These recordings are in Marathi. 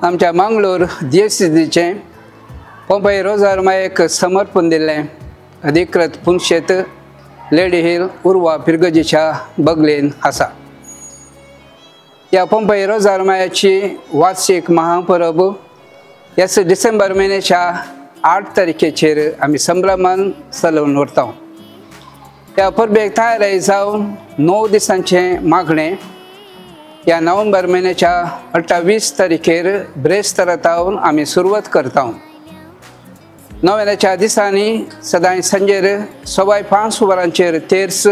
आमच्या मंगळूर DSCचे पंपई रोजार मायेक समर्पण दिले अधिकृत पुनशेत लेडी हिल उर्वा पिरगजीच्या बगलेन आसा। या पंपई रोजार मायाची वार्षिक महापर्व याच डिसेंबर महिन्याच्या 8 तारखेचेर आम्ही संभ्रमान चलोवन व्हरता। या परबेक तयारी जावन 9 दिसांचे मागणे या नोव्हेंबर महिन्याच्या 28 तारखेर ब्रेस्तारांतावन आम्ही सुरवात करता। नोव्हेनाच्या दिसांनी सदां सांजेर 5:15 वरांचेर तेर्स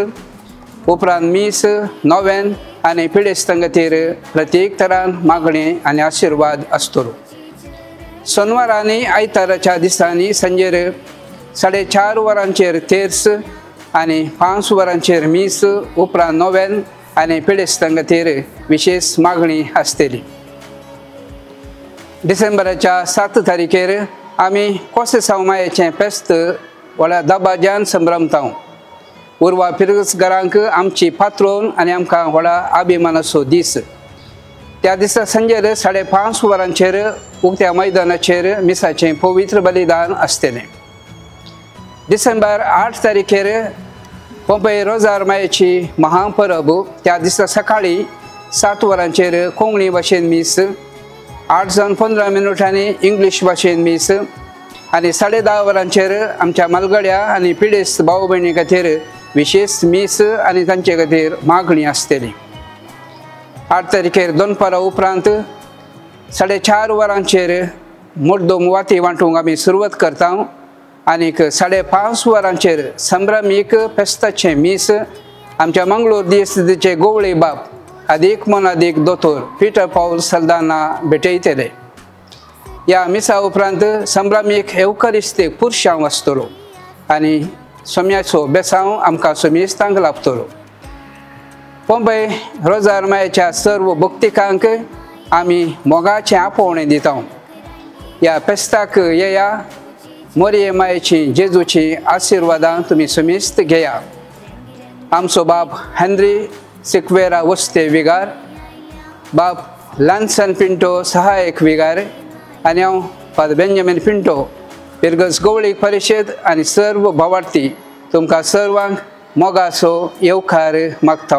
उपरांत मीस नोवेन आनी पिडेस्तंगतीर प्रत्येक तरान मागणी आनी आशीर्वाद आसतलो। सोनवार आनी आयताराच्या दिसांनी सांजेर 4:30 वरांचेर तेर्स आनी 5 वरांचेर मीस उपरांत नोवेन आनी पिडेस्तंगतीर विशेष मागणी आसतली। डिसेंबराच्या 7 तारखेर आम्ही कोसेसांव मायेचें फेस्त व्हडा दबाज्यान संभ्रमता। उर्वा पिरगजकारांक आमची पात्रोन आनी आमकां व्हडा अभिमानाचो दीस। त्या दिसा सांजेर 5:30 वरांचेर उक्त्या मैदानाचेर मिसाचें पवित्र बलिदान आसतलें। डिसेंबर 8 तारखेर पंपई रोजार मायेची महापर्व त्या दिसा सकाळी 7 वरांचेर कोंकणी भाशेन मीस 8:15 इंग्लिश भाशेन मीस आनी 10:30 वरांचेर आमच्या मलगड्या आनी पिडेस्त भाव भयणी खातीर विशेष मीस आनी तांचे खातीर मागणी आसतली। 8 तारखेर दनपारां उपरांत 4:30 वरांचेर मुड्दोम वाती वांटूंक आमी सुरवात करता आनीक 5:30 वरांचेर संभ्रमीक फेस्ताचें मीस आमच्या मंगळूर DSCचे गोवळे बाब अधिक मोनादीक दोतोर पीटर पॉल सल्दाना भेटयतले। या मिसा उपरांत संभ्रमीक एवकारिस्तीक पुरशांव आसतलो आनी सोम्याचो बेसांव आमकां सोमिस्तांक लाभतलो। पंपई रोजार मायेच्या सर्व भक्तिकांक आमी मोगाचें आपोवणें दिता। या फेस्ताक येया, मोरये मायेची जेजूची आशिर्वादां तुमी सोमिस्त घेया। आमचो बाब हेनरी सिक्वेरा वस्ते विगार, बाब लान्सन पिंटो सहायक विगार आनी हांव फादर बेंजामिन पिंटो पिरगज गोवळीक परिशद आनी सर्व भावार्थी तुमकां सर्वांक मोगाचो येवकार मागता।